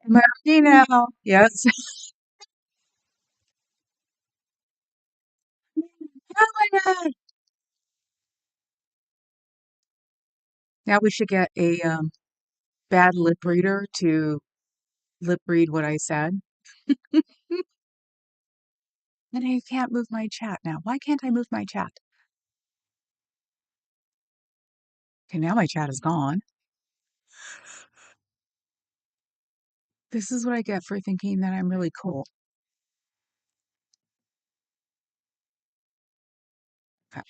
Am I ready now? Yes. Oh my God. Now we should get a bad lip reader to lip read what I said. And I can't move my chat now. Why can't I move my chat? Okay, now my chat is gone. This is what I get for thinking that I'm really cool. Okay.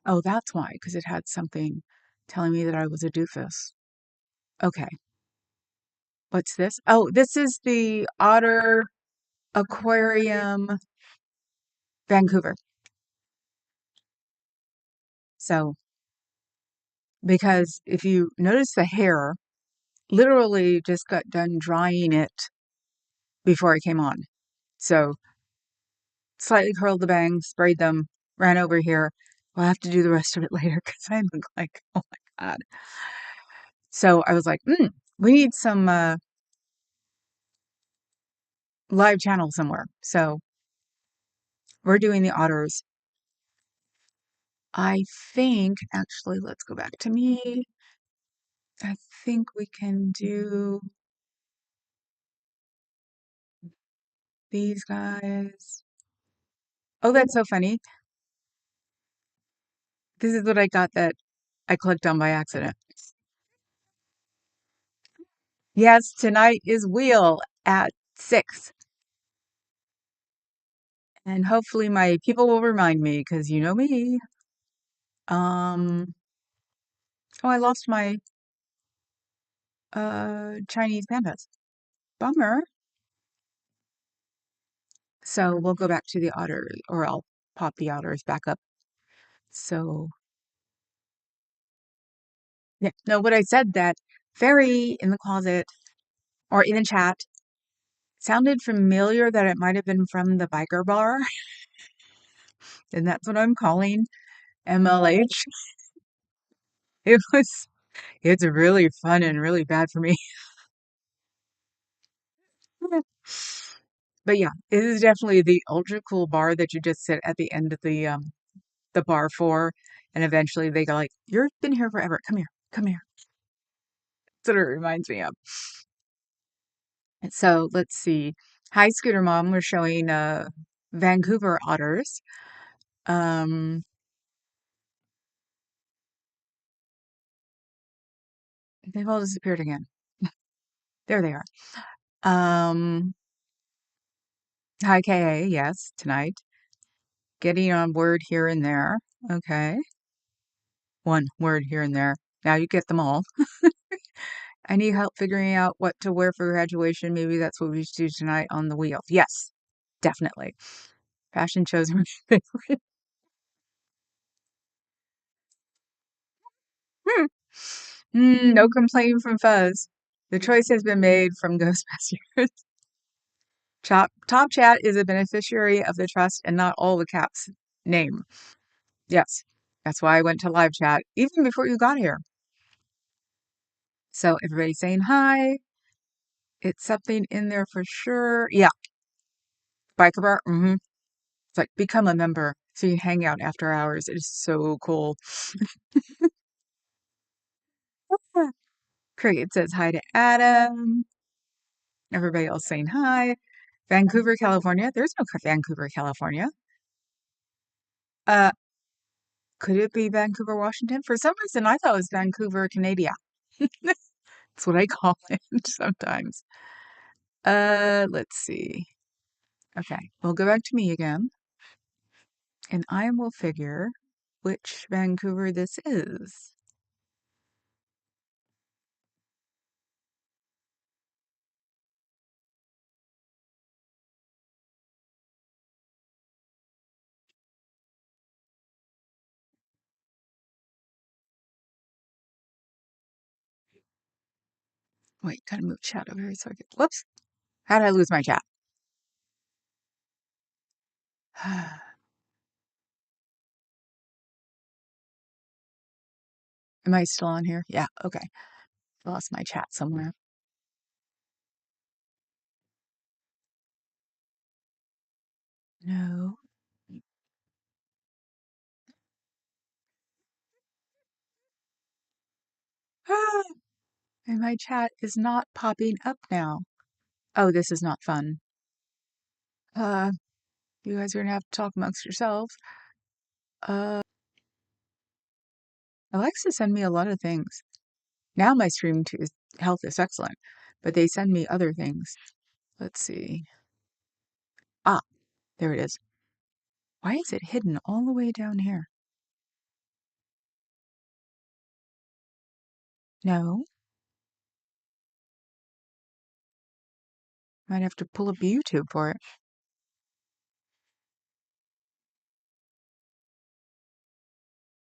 Oh, that's why, because it had something telling me that I was a doofus. Okay. What's this? Oh, this is the Otter Aquarium Vancouver. So, because if you notice the hair, literally just got done drying it before I came on. So slightly curled the bangs, sprayed them, ran over here. We'll have to do the rest of it later because I look like, oh my God. So I was like, we need some live channel somewhere. So we're doing the otters. I think, actually, let's go back to me. I think we can do these guys. Oh, that's so funny. This is what I got that I clicked on by accident. Yes, tonight is Wheel at 6. And hopefully my people will remind me because you know me. Um, oh, I lost my Chinese pandas. Bummer. So we'll go back to the otters, or I'll pop the otters back up. So yeah, no, what I said that fairy in the closet or in the chat sounded familiar that it might have been from the biker bar, and that's what I'm calling MLH. It was, it's really fun and really bad for me. But yeah, it is definitely the ultra cool bar that you just sit at the end of the bar for, and eventually they go like, "You've been here forever. Come here, come here." That's what it reminds me of. And so let's see. Hi, Scooter Mom. We're showing Vancouver otters. Um, they've all disappeared again. There they are. Um, hi, KA. Yes, tonight. Getting on word here and there. Okay. One word here and there. Now you get them all. I need help figuring out what to wear for graduation. Maybe that's what we should do tonight on the wheel. Yes, definitely. Fashion shows are my favorite. Hmm. No complaint from Fuzz. The choice has been made from Ghostbusters. Top Chat is a beneficiary of the trust and not all the caps name. Yes, that's why I went to live chat even before you got here. So everybody's saying hi. It's something in there for sure. Yeah, biker bar. It's like become a member so you can hang out after hours. It is so cool. Cricket says hi to Adam. Everybody else saying hi. Vancouver, California. There's no Vancouver, California. Uh, could it be Vancouver, Washington? For some reason, I thought it was Vancouver, Canada. That's what I call it sometimes. Let's see. Okay, we'll go back to me again, and I will figure which Vancouver this is. Wait, gotta move chat over here so I can. Whoops! How did I lose my chat? Am I still on here? Yeah. Okay. Lost my chat somewhere. No. And my chat is not popping up now. Oh, this is not fun. Uh, you guys are gonna have to talk amongst yourselves. Alexa send me a lot of things. Now my health is excellent, but they send me other things. Let's see. Ah, there it is. Why is it hidden all the way down here? No. Might have to pull up YouTube for it.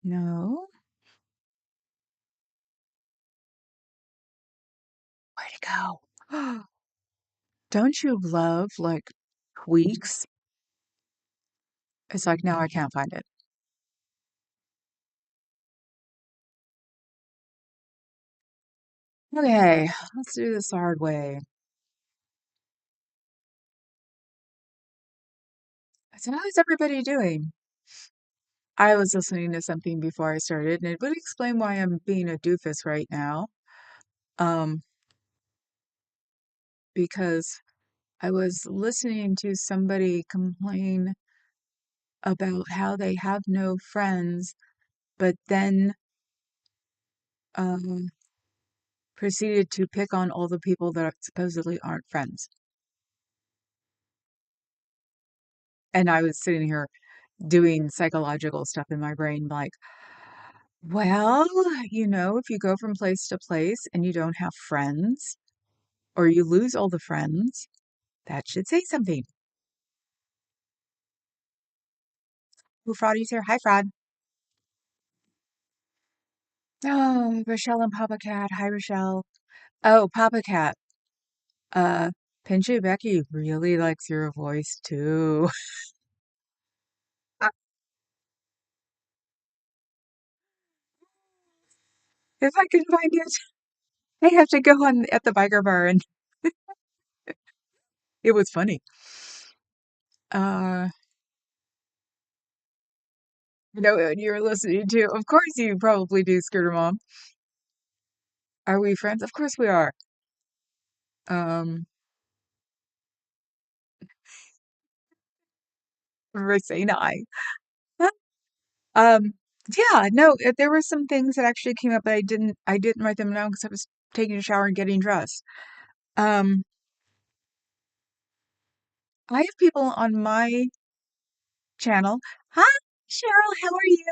No. Where'd it go? Don't you love like tweaks? It's like now I can't find it. Okay, let's do this the hard way. So how's everybody doing? I was listening to something before I started, and it would explain why I'm being a doofus right now. Um, because I was listening to somebody complain about how they have no friends, but then um, proceeded to pick on all the people that supposedly aren't friends. And I was sitting here doing psychological stuff in my brain, like, well, if you go from place to place and you don't have friends, or you lose all the friends, that should say something. Ooh, Froggy's here. Hi, Frog. Oh, Rochelle and Papa Cat. Hi, Rochelle. Oh, Papa Cat. Uh, Pinchy Becky really likes your voice too. If I can find it, I have to go on at the biker bar, and it was funny. Uh, what you're listening to. Of course, you probably do, Scooter Mom. Are we friends? Of course we are. Um, we're saying hi. Um, yeah, no, there were some things that actually came up, but I didn't write them down because I was taking a shower and getting dressed. Um, I have people on my channel. Hi, Cheryl, how are you?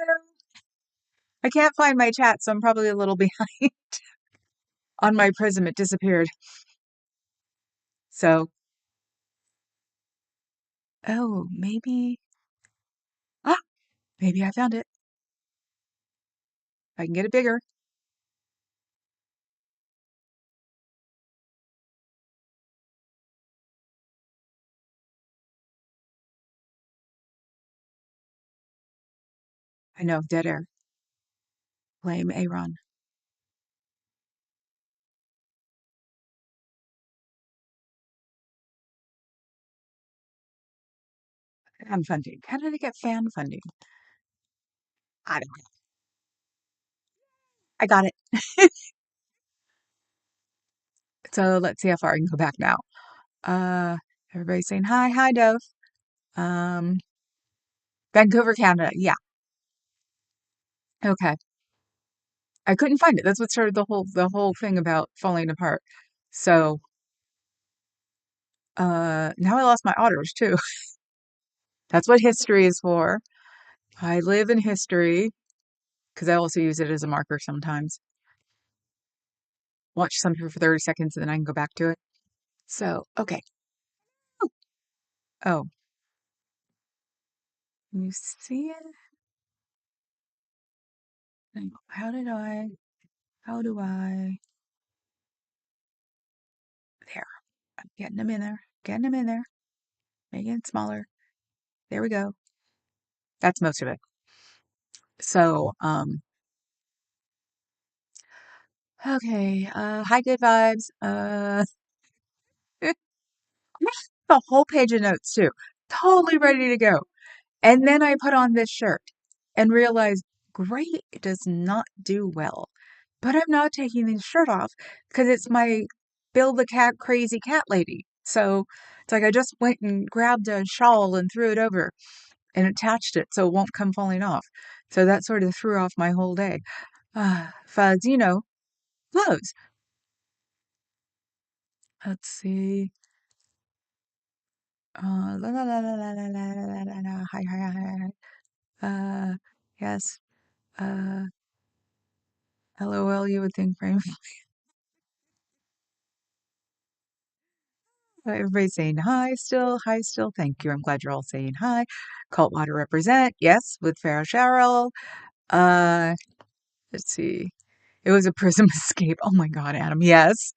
I can't find my chat, so I'm probably a little behind on my Prism. It disappeared. So, oh, ah, maybe I found it. I can get it bigger. I know, dead air. Blame Aaron. Fan funding. How did I get fan funding? I don't know. I got it. So let's see how far I can go back now. Uh, Everybody's saying hi, hi, Dove. Um, Vancouver, Canada. Yeah. Okay. I couldn't find it. That's what started the whole thing about falling apart. So, now I lost my otters too. That's what history is for. I live in history because I also use it as a marker sometimes. Watch something for 30 seconds and then I can go back to it. So, okay. Oh, you see it? How do I, there. I'm getting them in there, getting them in there, making it smaller. There we go. That's most of it. So, Okay, hi, good vibes. A whole page of notes too. Totally ready to go. And then I put on this shirt and realized gray does not do well. But I'm not taking the shirt off because it's my Bill the Cat crazy cat lady. So it's like I just went and grabbed a shawl and threw it over and attached it so it won't come falling off. So that sort of threw off my whole day. Fuzz, clothes. Let's see. La la la la la la la la la la. Hi, hi, hi, hi. Yes. Uh, LOL, you would think frame. Everybody's saying hi still. Hi still. Thank you. I'm glad you're all saying hi. Cult water represent. Yes, with Farrah Cheryl. Uh, let's see. It was a prism escape. Oh my God, Adam. Yes.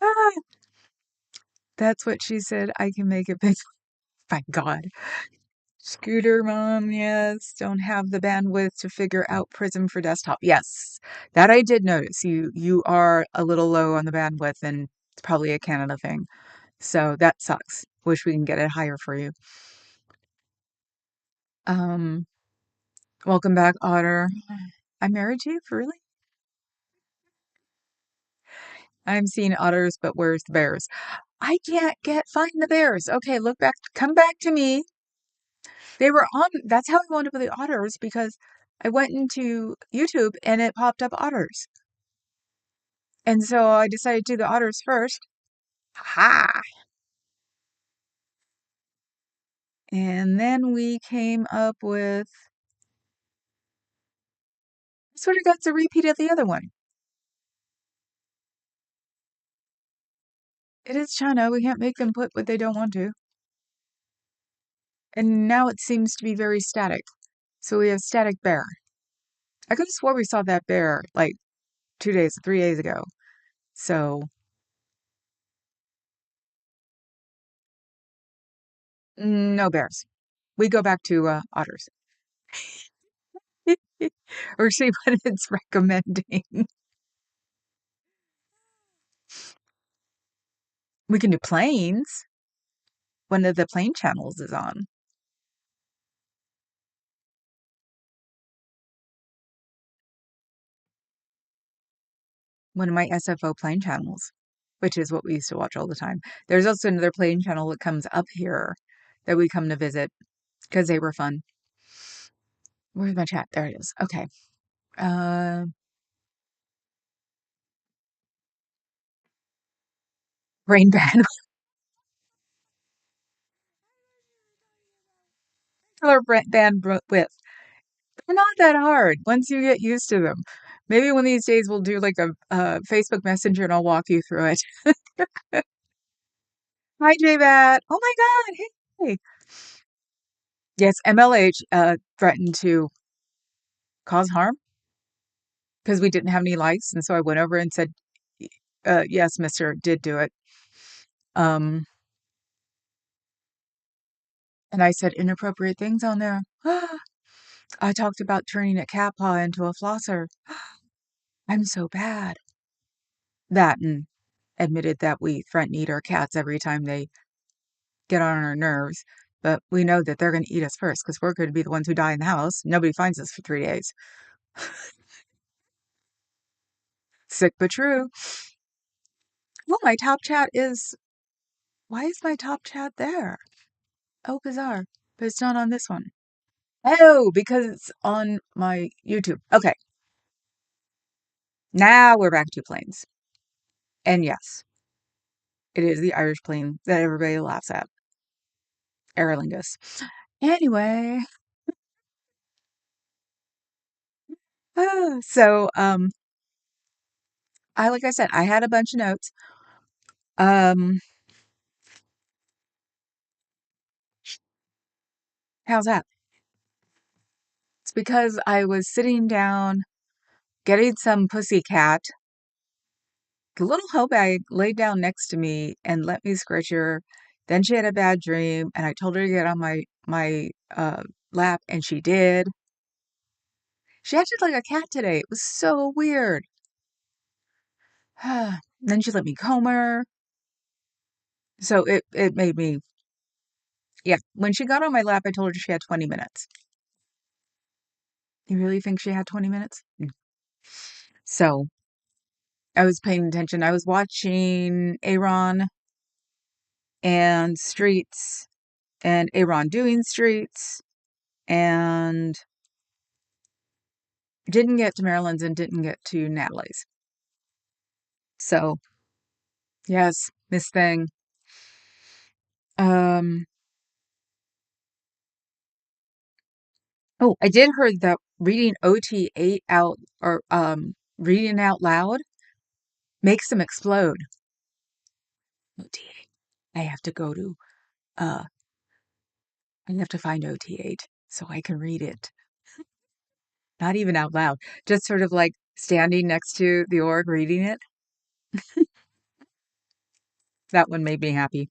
Ah, that's what she said. I can make it big. My God. Scooter mom, yes. Don't have the bandwidth to figure out Prism for desktop. Yes, that I did notice. You are a little low on the bandwidth, and it's probably a Canada thing. So that sucks. Wish we can get it higher for you. Um, welcome back, Otter. I married you for really? I'm seeing otters, but where's the bears? I can't find the bears. Okay, look back. Come back to me. They were on. That's how I wound up with the otters because I went into YouTube and it popped up otters. And so I decided to do the otters first. Ha! And then we came up with sort of got a repeat of the other one. It is China. We can't make them put what they don't want to. And now it seems to be very static. So we have static bear. I could have swore we saw that bear like 2 days, 3 days ago. So no bears. We go back to otters. Or see what it's recommending. We can do planes. One of the plane channels is on. One of my SFO plane channels, which is what we used to watch all the time. There's also another plane channel that comes up here that we come to visit because they were fun. Where's my chat? There it is. Okay. Uh, brain band. Color band width. They're not that hard once you get used to them. Maybe one of these days we'll do like a Facebook Messenger and I'll walk you through it. Hi, JBat. Oh my God. Hey. Yes, MLH threatened to cause harm because we didn't have any likes. And so I went over and said, yes, mister, did do it. And I said inappropriate things on there. I talked about turning a cat paw into a flosser. I'm so bad. That and admitted that we threaten to eat our cats every time they get on our nerves. But we know that they're going to eat us first because we're going to be the ones who die in the house. Nobody finds us for 3 days. Sick but true. Well, my top chat is. Why is my top chat there? Oh, bizarre. But it's not on this one. Oh, because it's on my YouTube. Okay. Now we're back to planes. And yes, it is the Irish plane that everybody laughs at. Aer Lingus. Anyway. So, like I said, I had a bunch of notes. How's that? It's because I was sitting down getting some pussycat. The little hoe bag laid down next to me and let me scratch her. Then she had a bad dream, and I told her to get on my lap, and she did. She acted like a cat today. It was so weird. Then she let me comb her. So it made me, yeah. When she got on my lap, I told her she had 20 minutes. You really think she had 20 minutes? So I was paying attention. I was watching Aaron and Streets and Aaron doing Streets and didn't get to Marilyn's and didn't get to Natalie's. So, yes, Miss Thing. Um, oh, I did heard that reading OT8 out or reading out loud makes them explode. OT8. I have to go to uh I have to find OT8 so I can read it. Not even out loud, just sort of like standing next to the org reading it. That one made me happy.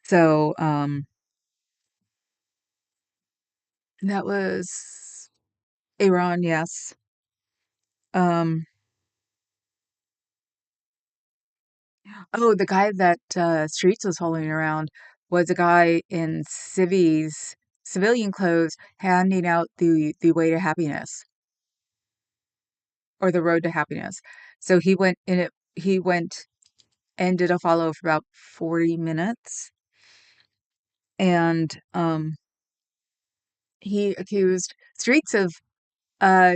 So, that was Iran, yes. Um, oh, the guy that Streets was following around was a guy in civilian clothes handing out the way to happiness or the road to happiness. So he went in it. He went and did a follow for about 40 minutes, and he accused Streets of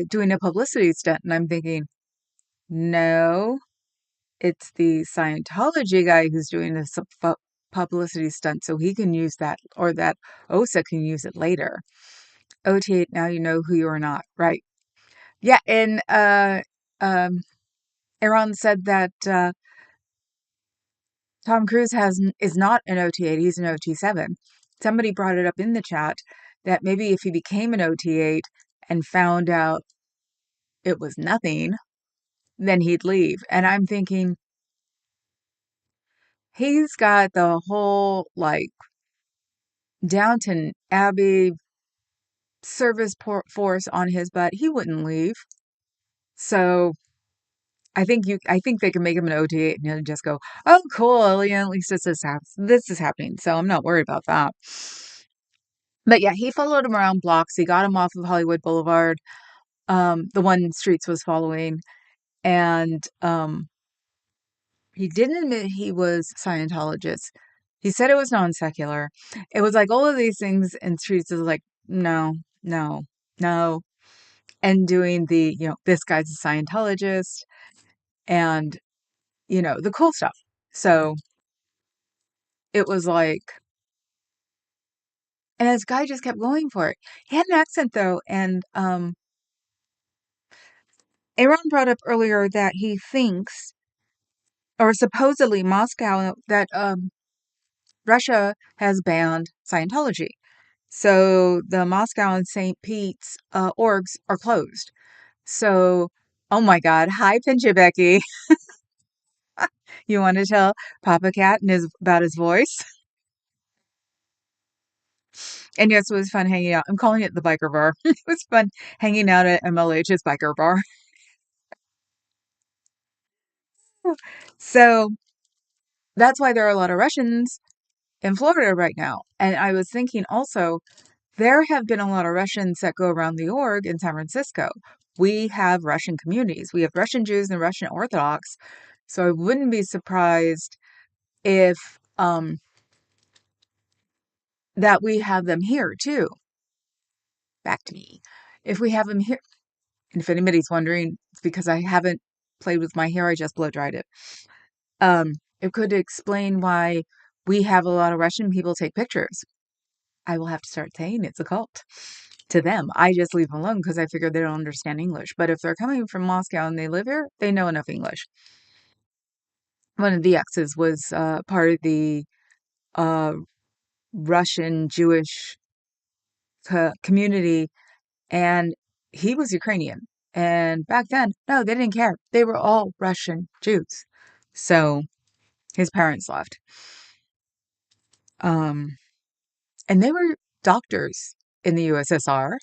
doing a publicity stunt, and I'm thinking, no, it's the Scientology guy who's doing this publicity stunt so he can use that, or that OSA can use it later. OT8, now you know who you are not, right? Yeah, and um, Aaron said that Tom Cruise is not an OT8, he's an OT7. Somebody brought it up in the chat that maybe if he became an OT8 and found out it was nothing, then he'd leave. And I'm thinking, he's got the whole like Downton Abbey service force on his butt. He wouldn't leave. So I think they can make him an OT8 and he'll just go, oh, cool. Yeah, at least this is happening. So I'm not worried about that. But yeah, he followed him around blocks. He got him off of Hollywood Boulevard, the one Streets was following, and he didn't admit he was Scientologist. He said it was non-secular. It was like all of these things, and Streets is like, no, no, no. And doing this guy's a Scientologist and, the cool stuff. So it was like, and this guy just kept going for it. He had an accent though, and Aaron brought up earlier that he thinks, or supposedly Moscow, that Russia has banned Scientology. So the Moscow and St. Pete's orgs are closed. So, oh my God. Hi, Pincha Becky. You want to tell Papa Cat about his voice? And yes, it was fun hanging out. I'm calling it the biker bar. It was fun hanging out at MLH's biker bar. So that's why there are a lot of Russians in Florida right now. And I was thinking also, there have been a lot of Russians that go around the org in San Francisco. We have Russian communities. We have Russian Jews and Russian Orthodox. So I wouldn't be surprised if that we have them here too. Back to me. If we have them here, and if anybody's wondering, it's because I haven't played with my hair, I just blow dried it. It could explain why we have a lot of Russian people take pictures. I will have to start saying it's a cult to them. I just leave them alone because I figure they don't understand English. But if they're coming from Moscow and they live here, they know enough English. One of the exes was part of the uh, Russian Jewish community, and he was Ukrainian. And back then, no, they didn't care. They were all Russian Jews. So his parents left. Um, and they were doctors in the USSR.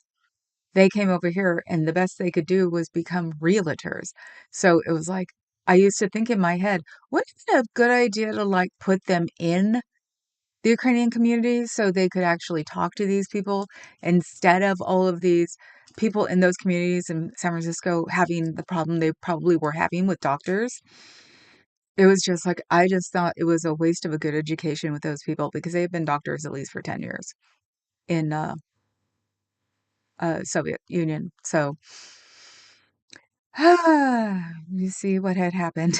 they came over here and the best they could do was become realtors. So it was like, I used to think in my head, wouldn't it be a good idea to like put them in the Ukrainian community so they could actually talk to these people instead of all of these people in those communities in San Francisco having the problem they probably were having with doctors. It was just like, I just thought it was a waste of a good education with those people because they've been doctors at least for 10 years in Soviet Union. So you see what had happened.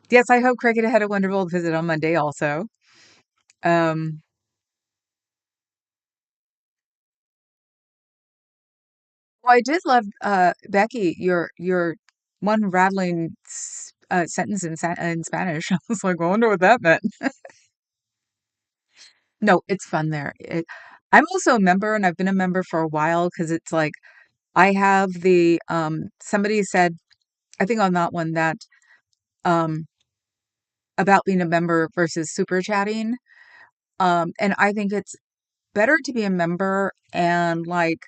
Yes, I hope Cricket had a wonderful visit on Monday also. Um, well, I did love Becky, your one rattling sentence in Spanish. I was like, I wonder what that meant. No, it's fun there. I'm also a member, and I've been a member for a while because it's like I have the somebody said, I think on that one that um about being a member versus super chatting. And I think it's better to be a member and like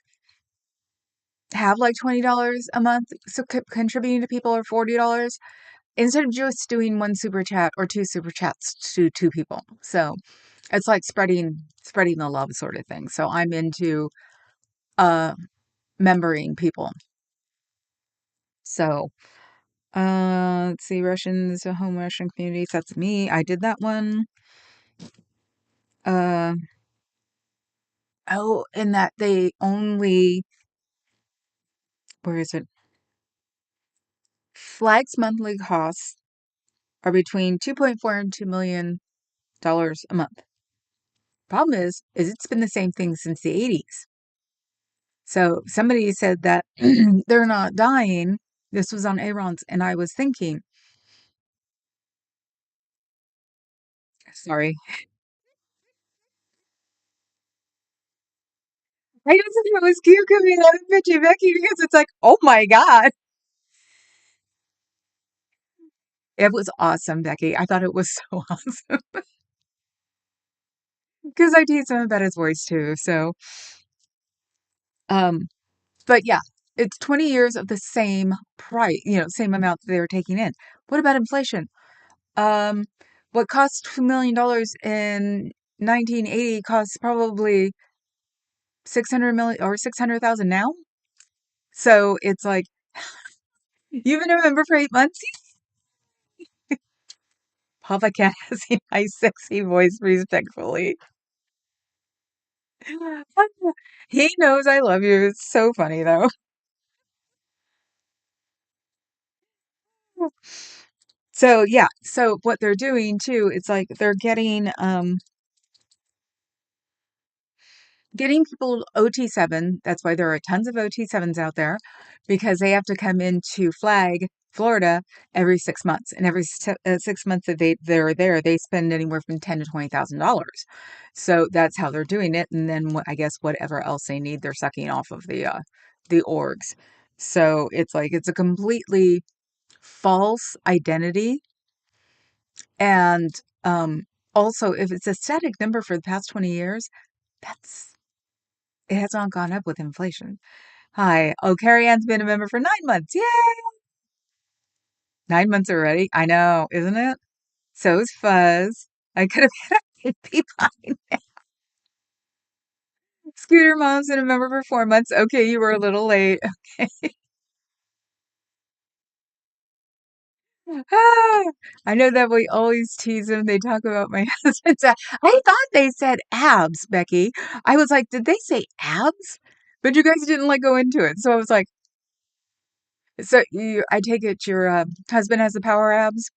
have like $20 a month so contributing to people or $40 instead of just doing one super chat or two super chats to two people. So it's like spreading the love sort of thing. So I'm into uh membering people. So let's see, Russians, home Russian communities, that's me. I did that one. Uh oh, and that they only, where is it? Flag's monthly costs are between 2.4 and $2 million a month. Problem is it's been the same thing since the 80s. So somebody said that they're not dying. This was on Aaron's, and I was thinking, sorry, I just think it was cute coming out of Bitchy Becky because it's like, oh my God. It was awesome, Becky. I thought it was so awesome because I tease him about his voice too. So, um, but yeah, it's 20 years of the same price, same amount that they were taking in. What about inflation? Um, what cost $2 million in 1980 costs probably 600 million or 600,000 now. So it's like, you've been a member for 8 months. Papa Cat has a nice, sexy voice, respectfully. He knows I love you. It's so funny though. So yeah, so what they're doing too, it's like they're getting people OT7. That's why there are tons of OT7s out there because they have to come into Flag, Florida every 6 months. And every 6 months that they're there, they spend anywhere from ten to $20,000. So that's how they're doing it. And then I guess whatever else they need, they're sucking off of the orgs. So it's like it's a completely false identity. And also, if it's a static number for the past 20 years, that's it has not gone up with inflation. Hi. Oh, Carrie Ann's been a member for 9 months. Yay! 9 months already. I know, isn't it? So is Fuzz. I could have had a be fine. Scooter Mom's been a member for 4 months. Okay, you were a little late. Ah, I know that we always tease them. They talk about my husband's. I thought they said abs, Becky. I was like, did they say abs? But you guys didn't like go into it. So I was like, I take it your husband has the power abs?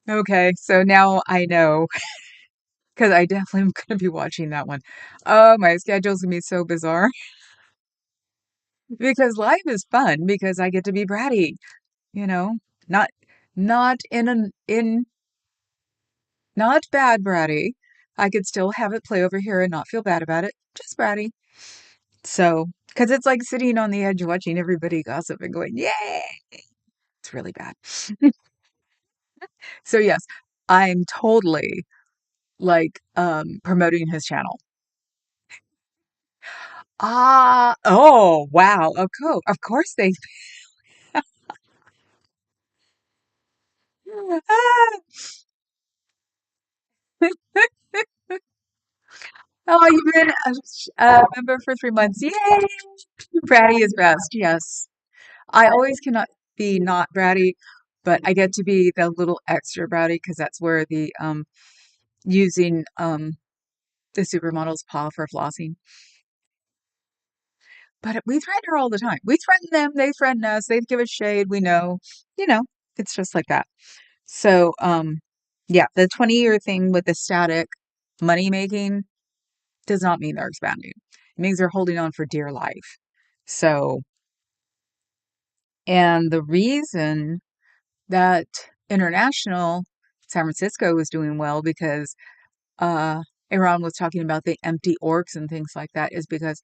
Okay, so now I know because I definitely am going to be watching that one. Oh, my schedule's gonna be so bizarre because life is fun because I get to be bratty, you know, not not in not bad bratty. I could still have it play over here and not feel bad about it, just bratty. So, because it's like sitting on the edge watching everybody gossip and going, "Yay!" It's really bad. So yes. I'm totally like promoting his channel. Oh, wow. Of course they. Oh, you've been a member for 3 months. Yay! Bratty is best. Yes. I always cannot be not bratty, but I get to be the little extra bratty because that's where the using the supermodel's paw for flossing. But we threaten her all the time. We threaten them, they threaten us, they give us shade, we know, you know, it's just like that. So yeah, the 20-year thing with the static money making does not mean they're expanding. It means they're holding on for dear life. So, and the reason that international San Francisco was doing well because uh, Iran was talking about the empty orcs and things like that is because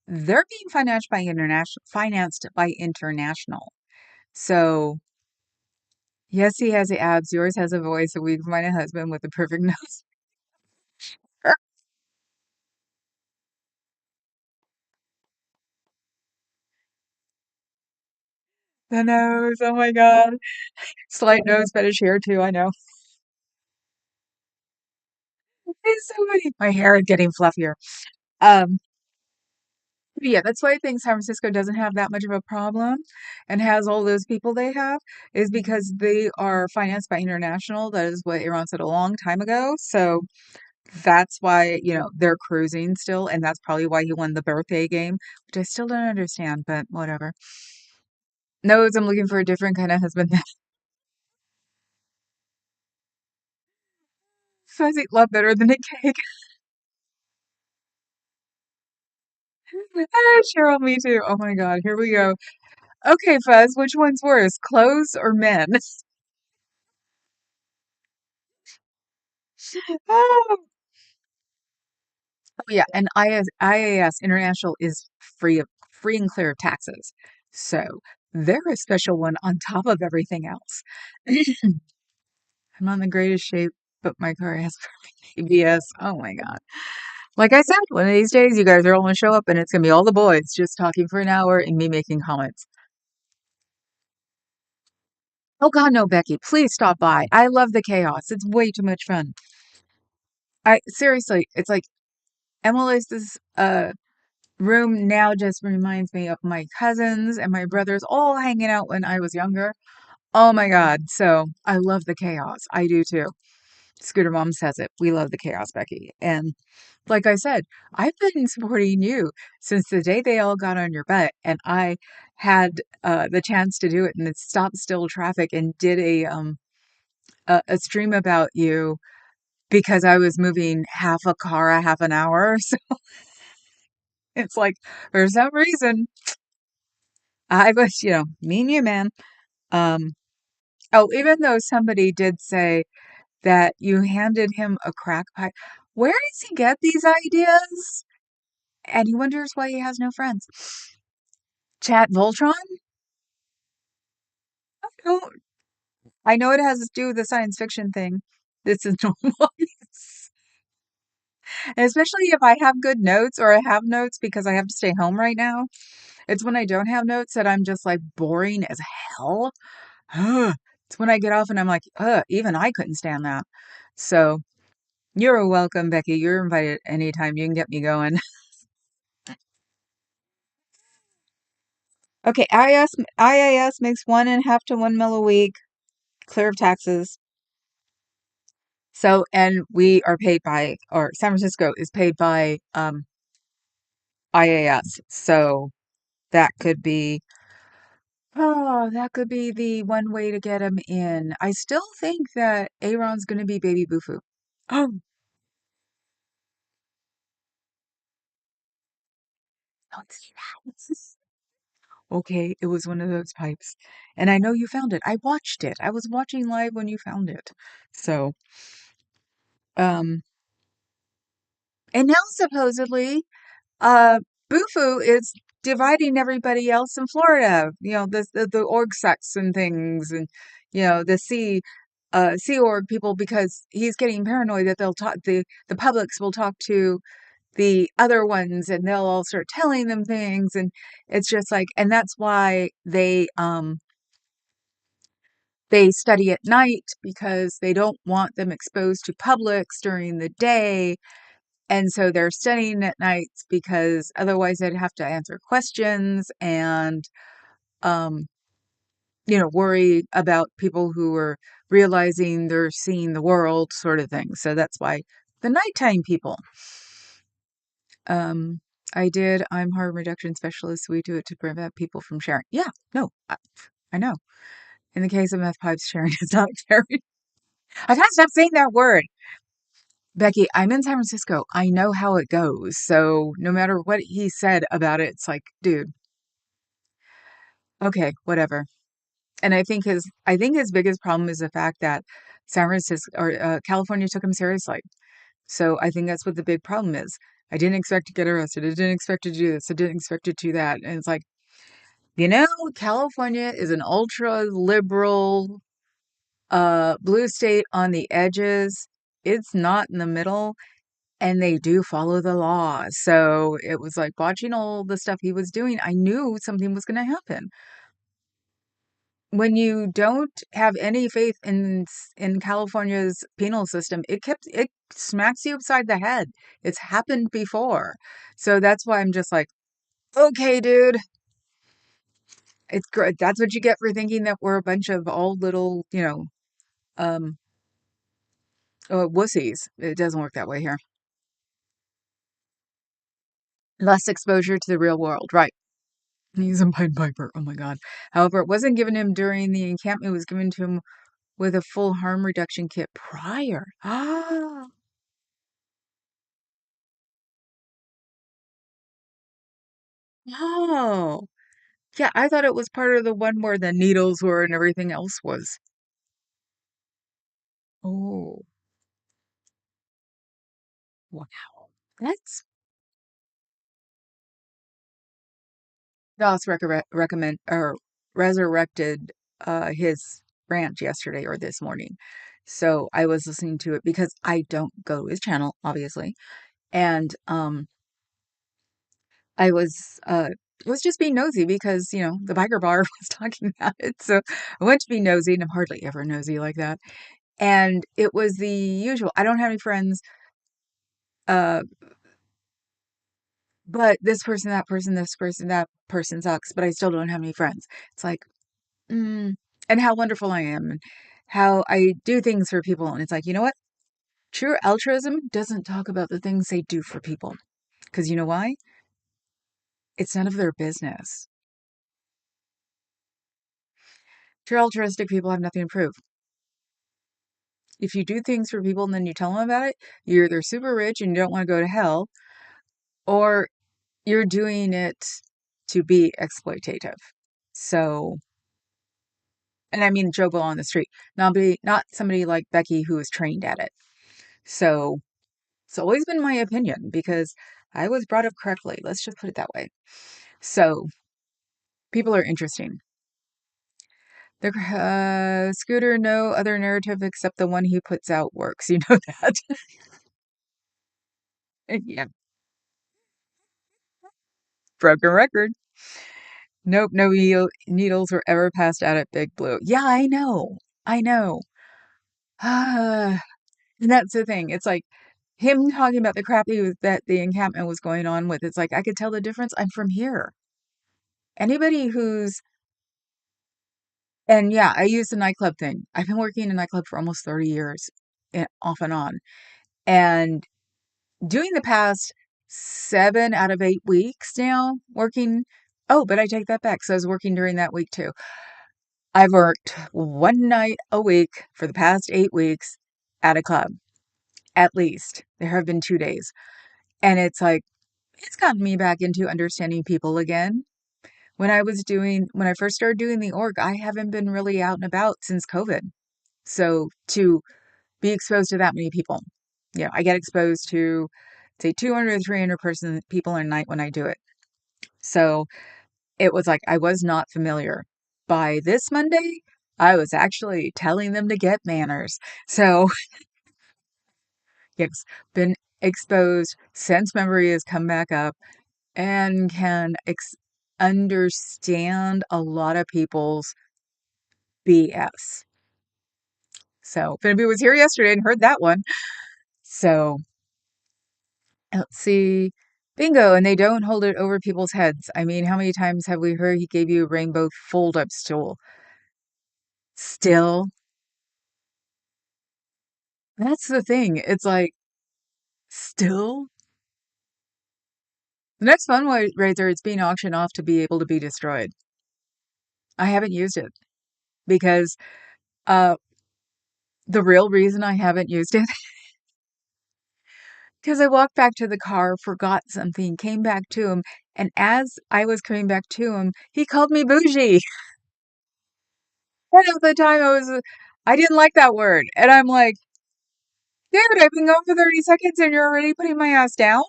they're being financed by international. So yes, he has the abs. Yours has a voice. So we can find a husband with a perfect nose. The nose. Oh my God. Slight nose fetish here too. I know. It's so funny. My hair is getting fluffier. Um, yeah, that's why I think San Francisco doesn't have that much of a problem and has all those people they have is because they are financed by international. That is what Iran said a long time ago. So that's why, they're cruising still, and that's probably why he won the birthday game, which I still don't understand, but whatever. Knows I'm looking for a different kind of husband. Fuzzy love better than a cake. Ah, Cheryl, me too. Oh my God, here we go. Okay, Fuzz, which one's worse, clothes or men? Oh, yeah, and IAS International is free and clear of taxes. So they're a special one on top of everything else. I'm not in the greatest shape, but my car has ABS. Oh my God. Like I said, one of these days you guys are all gonna show up and it's gonna be all the boys just talking for an hour and me making comments. Oh God, no, Becky, please stop by. I love the chaos. It's way too much fun. I seriously, it's like Emily's room now just reminds me of my cousins and my brothers all hanging out when I was younger. Oh my God. So I love the chaos. I do too. Scooter Mom says it. We love the chaos, Becky. And like I said, I've been supporting you since the day they all got on your butt, and I had the chance to do it and it stopped still traffic and did a stream about you because I was moving half a car a half an hour. So it's like for some reason I was, me and you, man. Um, oh, even though somebody did say that you handed him a crack pipe, where does he get these ideas? And he wonders why he has no friends. Chat Voltron? Oh, I know it has to do with the science fiction thing. This is normal. And especially if I have good notes or I have notes because I have to stay home right now. It's when I don't have notes that I'm just like boring as hell. It's when I get off and I'm like, even I couldn't stand that. So you're welcome, Becky. You're invited anytime. You can get me going. Okay, IAS makes 1.5 to 1 mil a week, clear of taxes. So, and we are paid by, or San Francisco is paid by IAS. So that could be the one way to get him in. I still think that Aaron's going to be Baby Bufu. Oh, don't see that. Okay, it was one of those pipes. And I know you found it. I watched it. I was watching live when you found it. So, um, and now supposedly, uh, Bufu is dividing everybody else in Florida. The org sects and things, and the sea. Sea Org people because he's getting paranoid that they'll talk the publics will talk to the other ones and they'll all start telling them things, and it's just like, and that's why they study at night because they don't want them exposed to publics during the day. And so they're studying at nights because otherwise they'd have to answer questions and um worry about people who are realizing they're seeing the world, sort of thing. So that's why the nighttime people. Um, I'm harm reduction specialist. We do it to prevent people from sharing. Yeah, no, I know. In the case of meth pipes, sharing is not sharing. I gotta stop saying that word. Becky, I'm in San Francisco. I know how it goes. So no matter what he said about it, it's like, dude, okay, whatever. And I think his biggest problem is the fact that San Francisco or California took him seriously. So I think that's what the big problem is. I didn't expect to get arrested. I didn't expect to do this. I didn't expect to do that. And it's like, California is an ultra liberal blue state on the edges. It's not in the middle, and they do follow the law. So it was like watching all the stuff he was doing, I knew something was going to happen. When you don't have any faith in California's penal system, it smacks you upside the head. It's happened before. So that's why I'm just like, okay, dude, it's great. That's what you get for thinking that we're a bunch of all little, um, wussies. It doesn't work that way here. Less exposure to the real world, right? He's a Pied Piper. Oh my God. However, it wasn't given him during the encampment. It was given to him with a full harm reduction kit prior. Ah. Oh. Yeah, I thought it was part of the one where the needles were and everything else was. Oh, wow. That's Doss recommend or resurrected his rant yesterday or this morning. So I was listening to it because I don't go to his channel, obviously. And I was just being nosy because, the biker bar was talking about it. So I went to be nosy, and I'm hardly ever nosy like that. And it was the usual. I don't have any friends. Uh, but this person, that person sucks, but I still don't have any friends. It's like, and how wonderful I am and how I do things for people. And it's like, you know what? True altruism doesn't talk about the things they do for people. Because you know why? It's none of their business. True altruistic people have nothing to prove. If you do things for people and then you tell them about it, you're either super rich and you don't want to go to hell, or you're doing it to be exploitative. So, and I mean Joe Blow on the street, not somebody like Becky who is trained at it. So it's always been my opinion because I was brought up correctly. Let's just put it that way. So people are interesting. The Scooter, no other narrative except the one he puts out works. You know that. Yeah. Broken record. Nope, no needles were ever passed out at Big Blue. Yeah, I know. I know. Ah, and that's the thing. It's like him talking about the crap that the encampment was going on with. It's like I could tell the difference. I'm from here. Anybody who's and yeah, I use the nightclub thing. I've been working in a nightclub for almost 30 years, off and on. And doing the past 7 out of 8 weeks now, working. Oh, but I take that back. So I was working during that week too. I've worked one night a week for the past 8 weeks at a club, at least. There have been 2 days. And it's like, it's gotten me back into understanding people again. When I first started doing the org, I haven't been really out and about since COVID. So to be exposed to that many people, I get exposed to, say, 200 or 300 people a night when I do it. So it was like I was not familiar. By this Monday, I was actually telling them to get manners. So, yes, been exposed since memory has come back up and can understand a lot of people's BS. So, if anybody was here yesterday and heard that one, so let's see. Bingo, and they don't hold it over people's heads. I mean, how many times have we heard he gave you a rainbow fold-up stool? Still, that's the thing. It's like, still? The next fundraiser is being auctioned off to be able to be destroyed. I haven't used it because uh, the real reason I haven't used it, because I walked back to the car, forgot something, came back to him, and as I was coming back to him, he called me bougie. And at the time, I didn't like that word. And I'm like, dude, I've been gone for 30 seconds and you're already putting my ass down?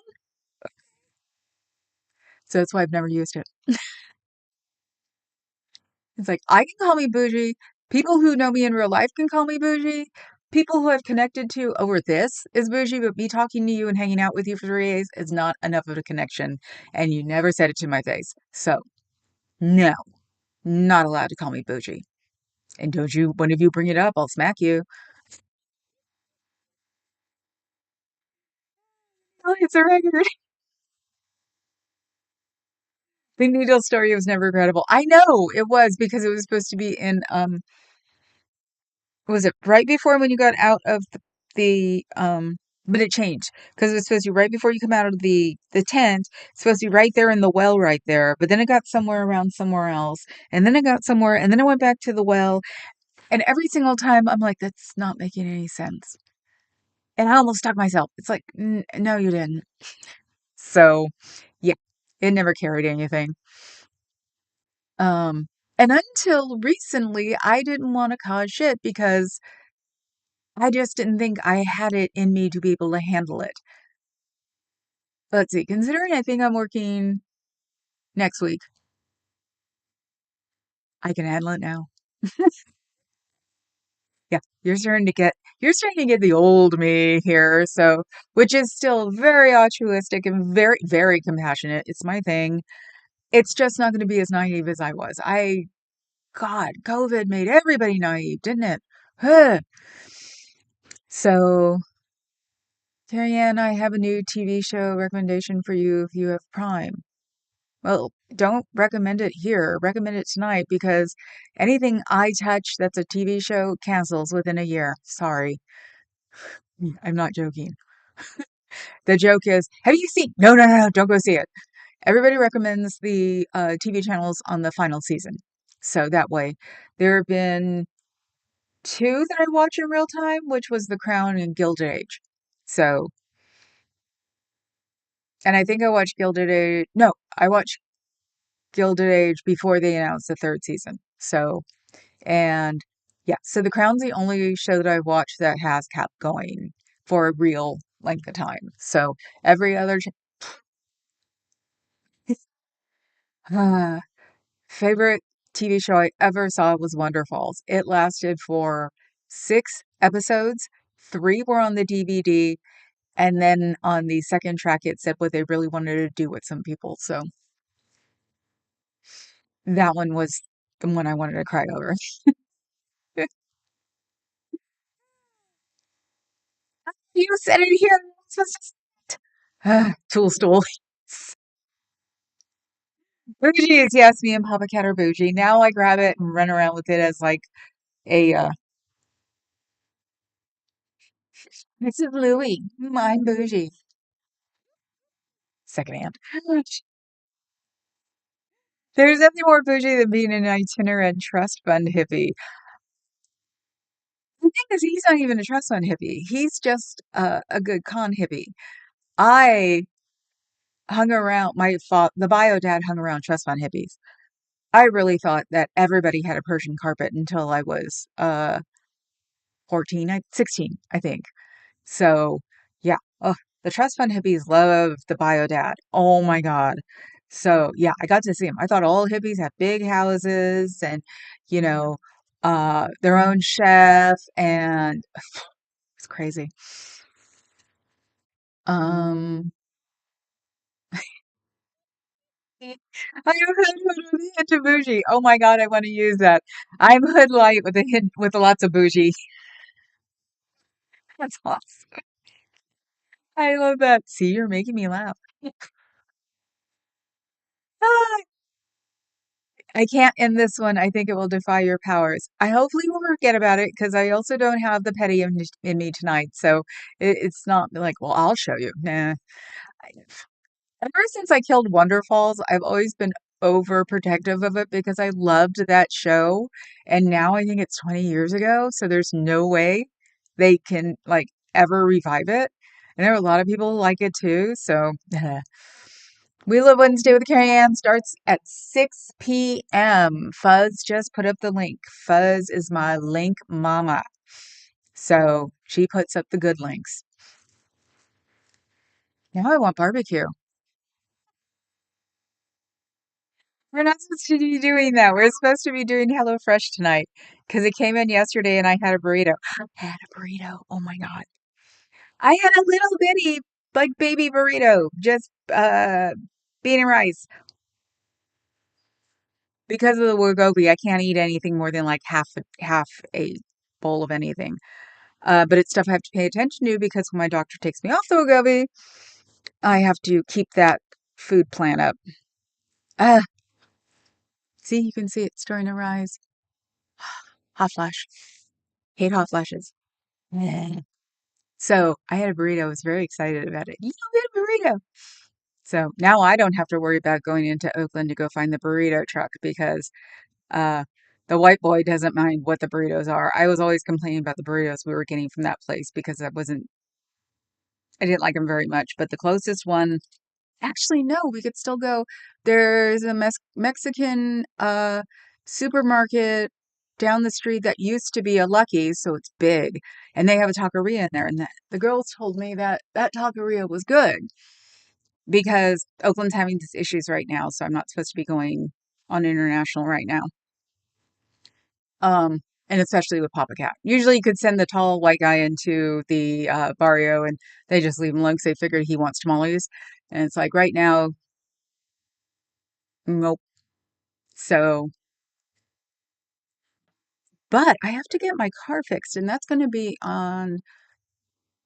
So that's why I've never used it. It's like, I can call me bougie. People who know me in real life can call me bougie. People who I've connected to over this is bougie, but me talking to you and hanging out with you for 3 days is not enough of a connection. And you never said it to my face. So, no, not allowed to call me bougie. And don't you, one of you bring it up, I'll smack you. Oh, it's a record. The needle story was never credible. I know it was because it was supposed to be in was it right before when you got out of the but it changed because it was supposed to be right before you come out of the tent. It's supposed to be right there in the well right there, but then it got somewhere around somewhere else, and then it got somewhere, and then it went back to the well, and every single time I'm like, that's not making any sense. And I almost stuck myself. It's like, no, you didn't. So, yeah, it never carried anything. Um, and until recently, I didn't want to cause shit because I just didn't think I had it in me to be able to handle it. Let's see, considering I think I'm working next week, I can handle it now. Yeah, you're starting to get the old me here, so which is still very altruistic and very, very compassionate. It's my thing. It's just not going to be as naive as I was. God, COVID made everybody naive, didn't it? Huh. So, Terry-Ann, I have a new TV show recommendation for you if you have Prime. Well, don't recommend it here. Recommend it tonight because anything I touch that's a TV show cancels within a year. Sorry. I'm not joking. The joke is, have you seen? No, no, no, no, don't go see it. Everybody recommends the TV channels on the final season. So that way, there have been two that I watch in real time, which was The Crown and Gilded Age. So, and I think I watched Gilded Age. No, I watched Gilded Age before they announced the third season. So, and yeah, so The Crown's the only show that I've watched that has kept going for a real length of time. So every other favorite TV show I ever saw was Wonder Falls. It lasted for 6 episodes. 3 were on the DVD, and then on the second track, it said what they really wanted to do with some people. So that one was the one I wanted to cry over. You said it here. Tool stool. Bougie is yes, me and Papa Cat are bougie. Now I grab it and run around with it as like a this is Louie. I'm bougie. Secondhand. There's nothing more bougie than being an itinerant trust fund hippie. The thing is, he's not even a trust fund hippie. He's just a good con hippie. I hung around the bio dad hung around trust fund hippies. I really thought that everybody had a Persian carpet until I was 16, I think. So, yeah. Oh, the trust fund hippies love the bio dad. Oh my God. So, yeah, I got to see him. I thought all hippies had big houses and, you know, their own chef, and it's crazy. Um, I am hood with a hint of bougie. Oh my God, I want to use that. I'm hood light with a hint with lots of bougie. That's awesome. I love that. See, you're making me laugh. Ah, I can't end this one. I think it will defy your powers. I hopefully will forget about it because I also don't have the petty in me tonight. So it's not like, well, I'll show you. Nah. Ever since I killed Wonderfalls, I've always been overprotective of it because I loved that show. And now I think it's 20 years ago, so there's no way they can like ever revive it. And there are a lot of people who like it too. So We Live Wednesday with Carrie Ann starts at 6 p.m. Fuzz just put up the link. Fuzz is my link mama. So she puts up the good links. Now I want barbecue. We're not supposed to be doing that. We're supposed to be doing HelloFresh tonight because it came in yesterday and I had a burrito. I had a burrito. Oh my God. I had a little bitty, like baby burrito, just bean and rice. Because of the Wegovy, I can't eat anything more than like half a bowl of anything. But it's stuff I have to pay attention to because when my doctor takes me off the Wegovy, I have to keep that food plan up. Ah, see, you can see it starting to rise. Hot flash. Hate hot flashes. Yeah. So I had a burrito. I was very excited about it. You get a burrito. So now I don't have to worry about going into Oakland to go find the burrito truck because uh, the white boy doesn't mind what the burritos are. I was always complaining about the burritos we were getting from that place because I didn't like them very much. But the closest one, actually, no, we could still go. There's a Mexican supermarket down the street that used to be a Lucky's, so it's big, and they have a taqueria in there. And the girls told me that that taqueria was good because Oakland's having these issues right now, so I'm not supposed to be going on international right now. Um, and especially with Papa Cat. Usually you could send the tall white guy into the barrio and they just leave him alone because they figured he wants tamales. And it's like right now, nope. So, but I have to get my car fixed, and that's going to be on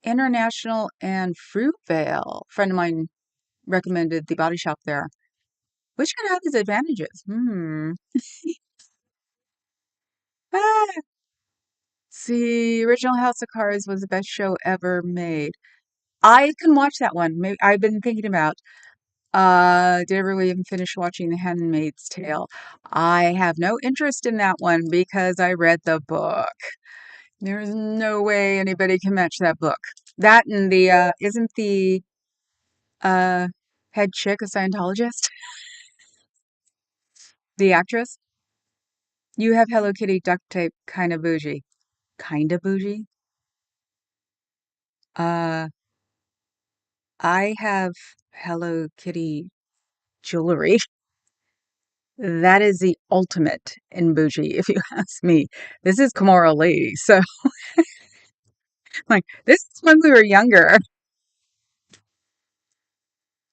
International and Fruitvale. A friend of mine recommended the body shop there, which could have its advantages. Ah, see, Original House of Cards was the best show ever made. I can watch that one. Maybe, I've been thinking about. Did ever even finish watching The Handmaid's Tale? I have no interest in that one because I read the book. There's no way anybody can match that book. That and the isn't the uh head chick a Scientologist? The actress? You have Hello Kitty duct tape, kind of bougie. Kind of bougie? Uh, I have Hello Kitty jewelry. That is the ultimate in bougie, if you ask me. This is Kamora Lee, so like this is when we were younger.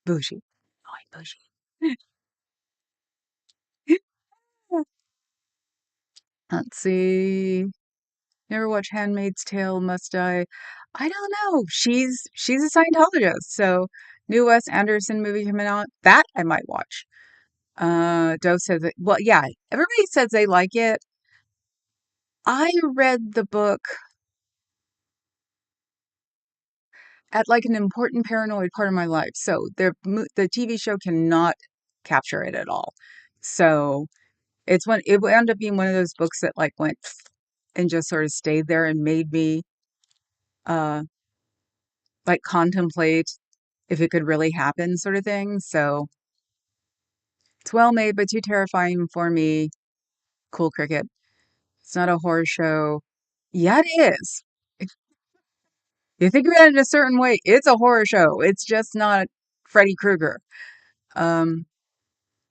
Bougie. Oh, bougie. Let's see. Never watched Handmaid's Tale, must I? I don't know. She's a Scientologist, so new Wes Anderson movie coming out. That I might watch. Dove says it. Well, yeah, everybody says they like it. I read the book at like an important paranoid part of my life, so the TV show cannot capture it at all. So it wound up being one of those books that like went and just sort of stayed there and made me uh like contemplate if it could really happen, sort of thing. So it's well made, but too terrifying for me. Cool cricket. It's not a horror show. Yeah, it is. If you think about it in a certain way, it's a horror show. It's just not Freddy Krueger. Um,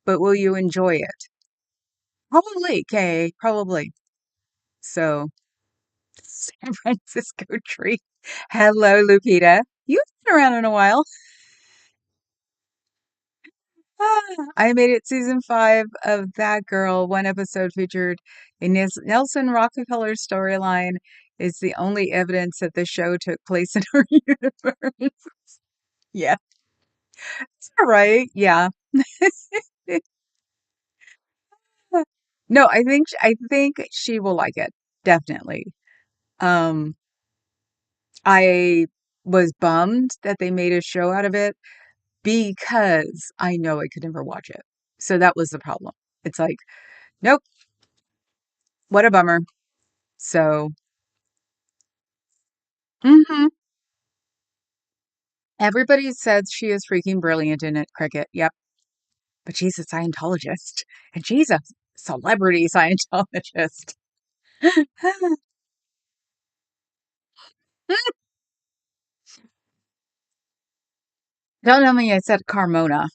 but will you enjoy it? Probably, Kay. Probably. So, San Francisco tree. Hello, Lupita. You've been around in a while. I made it season 5 of That Girl. One episode featured a Nelson Rockefeller storyline. Is the only evidence that the show took place in our universe. Yeah, it's all right. Yeah. No, I think she will like it. Definitely. Um, I was bummed that they made a show out of it because I know I could never watch it. So that was the problem. It's like, nope, what a bummer. So, mhm. Everybody says she is freaking brilliant in it, Cricket. Yep. But she's a Scientologist and she's a celebrity Scientologist. Don't tell me I said Carmona.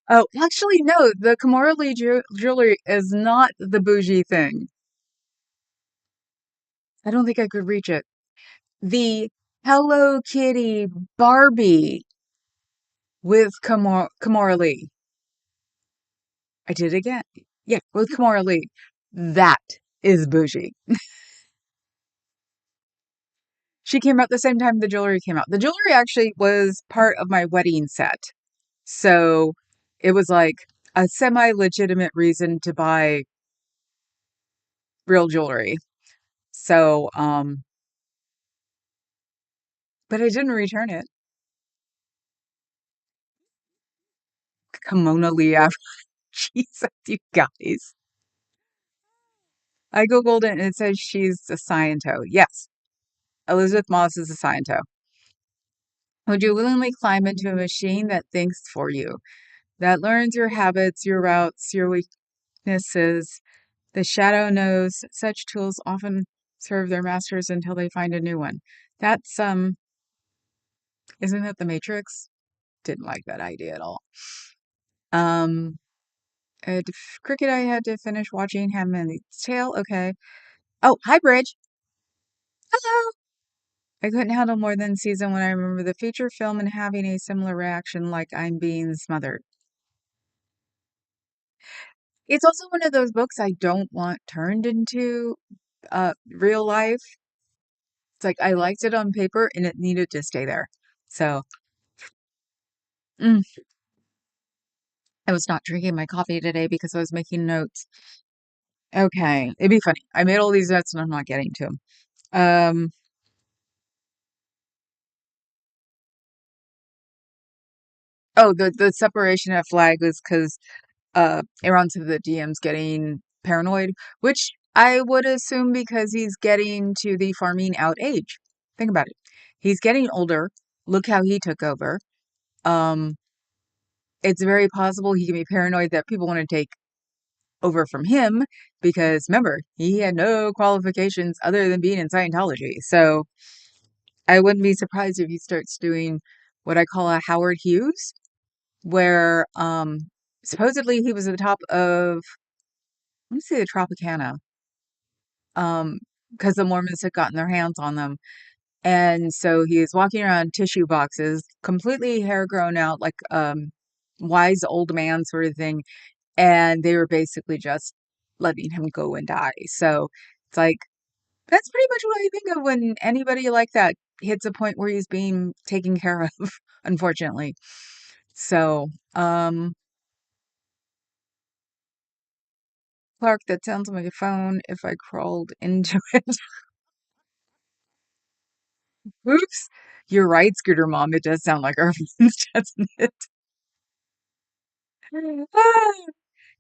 Oh, actually, no. The Kimora Lee jewelry is not the bougie thing. I don't think I could reach it. The Hello Kitty Barbie with Kimora Lee. I did it again. Yeah, with Kimora Lee. That is bougie. She came out the same time the jewelry came out. The jewelry actually was part of my wedding set. So it was like a semi-legitimate reason to buy real jewelry. So, but I didn't return it. Kimona Lee after. Jesus, you guys. I googled it and it says she's a Sciento. Yes, Elizabeth Moss is a Sciento. Would you willingly climb into a machine that thinks for you, that learns your habits, your routes, your weaknesses? The shadow knows such tools often serve their masters until they find a new one. That's isn't that the Matrix? Didn't like that idea at all. Um, Cricket, I had to finish watching Handmaid's Tale. Okay. Oh, hi, Bridge. Hello. I couldn't handle more than season one. I remember the feature film and having a similar reaction, like I'm being smothered. It's also one of those books I don't want turned into real life. It's like I liked it on paper and it needed to stay there. So, mm, I was not drinking my coffee today because I was making notes. Okay, it'd be funny. I made all these notes and I'm not getting to them. Um, oh, the separation at Flag was because Aaron to the DM's getting paranoid, which I would assume because he's getting to the farming out age. Think about it. He's getting older. Look how he took over. Um, it's very possible he can be paranoid that people want to take over from him because remember, he had no qualifications other than being in Scientology. So I wouldn't be surprised if he starts doing what I call a Howard Hughes, where supposedly he was at the top of, let me see, the Tropicana, um, because the Mormons had gotten their hands on them. And so he is walking around tissue boxes, completely hair grown out, like wise old man sort of thing. And they were basically just letting him go and die. So it's like that's pretty much what I think of when anybody like that hits a point where he's being taken care of, unfortunately. So, Clark, that sounds like a phone if I crawled into it. Oops. You're right, Scooter Mom. It does sound like our phones, doesn't it?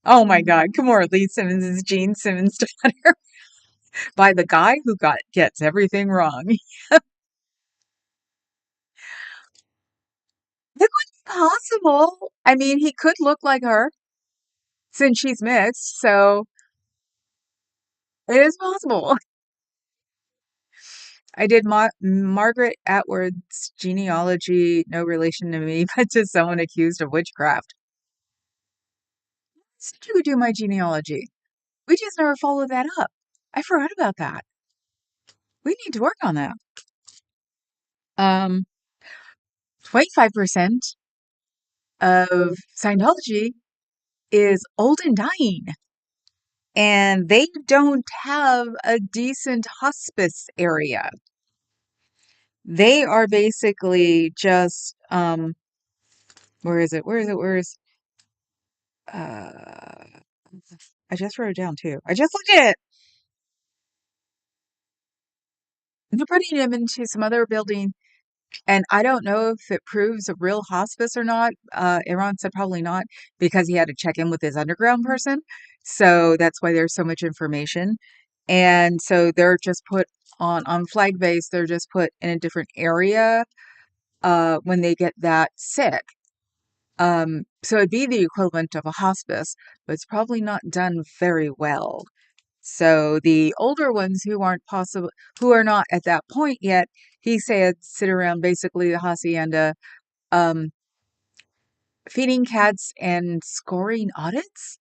Oh my God. Kimora Lee Simmons is Gene Simmons' daughter by the guy who gets everything wrong. It was possible. I mean, he could look like her since she's mixed, so it is possible. I did Margaret Atwood's genealogy, no relation to me, but to someone accused of witchcraft. said you could do my genealogy. We just never followed that up. I forgot about that. We need to work on that. 25% of Scientology is old and dying, and they don't have a decent hospice area. They are basically just where is it? Uh I just wrote it down too. I just looked at it. They're putting him into some other building, and I don't know if it proves a real hospice or not. Iran said probably not because he had to check in with his underground person. So that's why there's so much information. And so they're just put on flag base, they're just put in a different area when they get that sick. So it'd be the equivalent of a hospice, but it's probably not done very well. So the older ones who are not at that point yet, he said sit around basically the hacienda, um, feeding cats and scoring audits.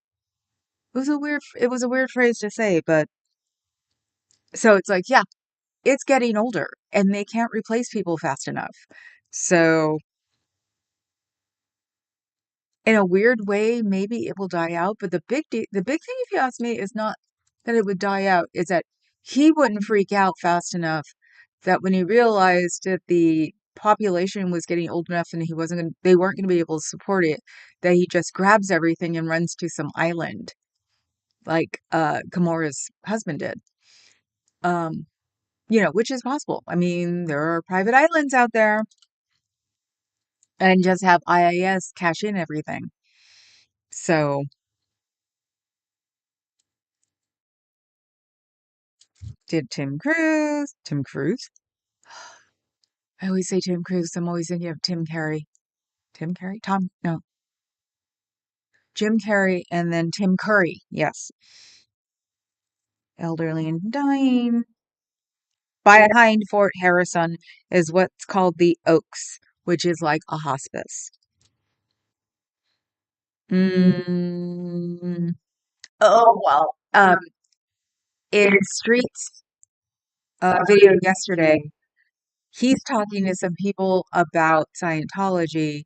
It was a weird phrase to say, but so it's like, yeah, it's getting older and they can't replace people fast enough. So in a weird way, maybe it will die out. But the big thing, if you ask me, is not that it would die out, is that he wouldn't freak out fast enough that when he realized that the population was getting old enough and they weren't going to be able to support it, that he just grabs everything and runs to some island like Gamora's husband did. Um, which is possible. I mean, there are private islands out there and just have IIS cash in everything. So did Tim Cruise? I always say Tim Cruise. I'm always thinking of Tim Carrey. Tim Carrey? Tom? No. Jim Carrey and then Tim Curry. Yes. Elderly and dying. Behind Fort Harrison is what's called the Oaks, which is like a hospice. Mm. Oh, well. In Street's video yesterday, he's talking to some people about Scientology.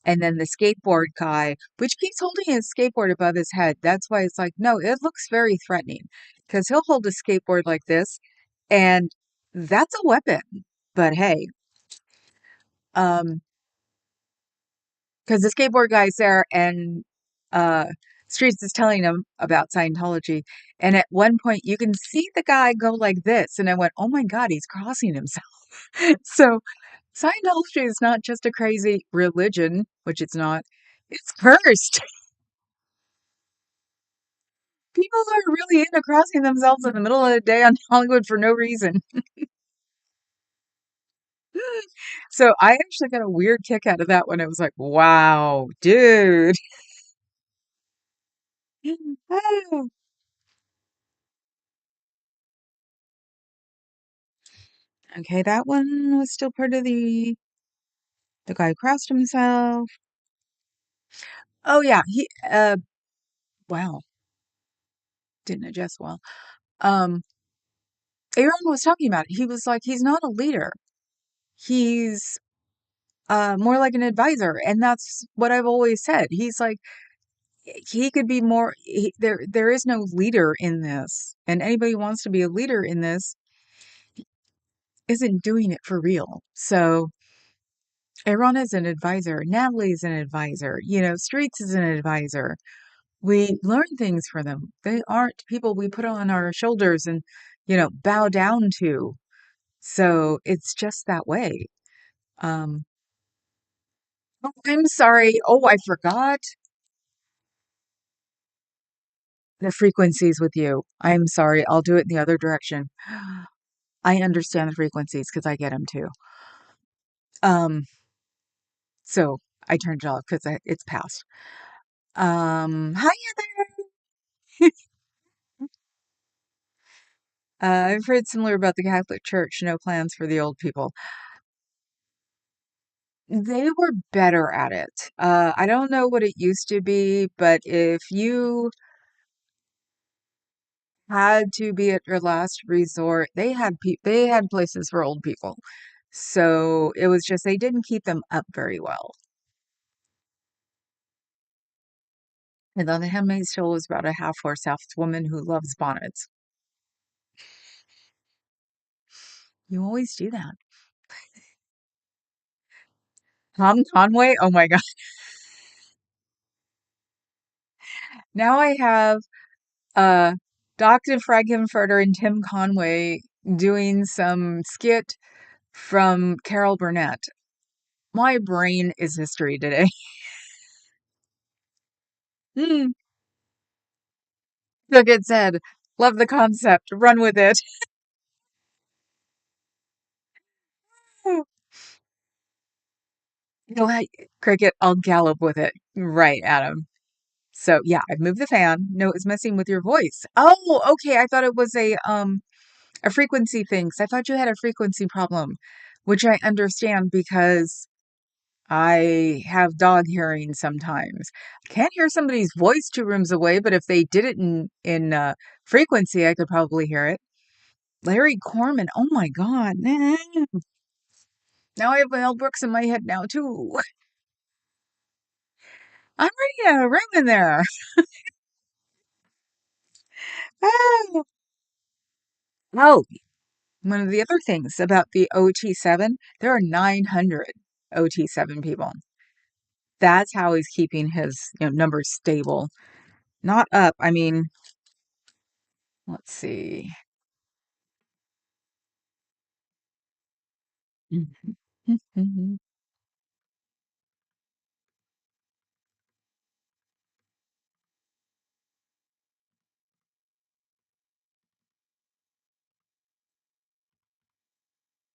And then the skateboard guy, which keeps holding his skateboard above his head. That's why it's like, no, it looks very threatening because he'll hold a skateboard like this, and that's a weapon. But hey, um, because the skateboard guy's there, and uh, Streets is telling him about Scientology, and at one point you can see the guy go like this, and I went, oh my God, he's crossing himself. So Scientology is not just a crazy religion, which it's not. It's cursed. People are really into crossing themselves in the middle of the day on Hollywood for no reason. So I actually got a weird kick out of that one. It was like, wow, dude. Oh. Okay, that one was still part of the guy crossed himself. Oh yeah, he wow, didn't adjust well. Um Aaron was talking about it. He was like, he's not a leader. He's more like an advisor. And that's what I've always said. He's like he could be more there is no leader in this, and anybody who wants to be a leader in this isn't doing it for real. So Aaron is an advisor, Natalie is an advisor, Streets is an advisor. We learn things from them. They aren't people we put on our shoulders and bow down to. So it's just that way. um oh, I'm sorry. Oh, I forgot the frequencies with you. I'm sorry, I'll do it in the other direction. I understand the frequencies because I get them too. Um, so I turned it off because it's past. Hi there. I've heard similar about the Catholic Church. No plans for the old people. They were better at it. I don't know what it used to be, but if you had to be at your last resort, they had places for old people. So it was just they didn't keep them up very well. And then the Handmaid's Tale was about a half horse, half woman who loves bonnets. You always do that. Tom Conway? Oh my God. Now I have uh Dr. Frankenfurter and Tim Conway doing some skit from Carol Burnett. My brain is history today. Mm, look, it said, love the concept, run with it. Go ahead, Cricket, I'll gallop with it. Right, Adam. So yeah, I've moved the fan. No, it was messing with your voice. Oh, okay. I thought it was a frequency thing. 'Cause I thought you had a frequency problem, which I understand because I have dog hearing sometimes. I can't hear somebody's voice 2 rooms away, but if they did it in frequency, I could probably hear it. Larry Corman. Oh my God. Now I have Mel Brooks in my head now too. I'm ready to ring in there. Oh, oh, one of the other things about the OT7, there are 900 OT7 people. That's how he's keeping his numbers stable, not up. I mean, let's see.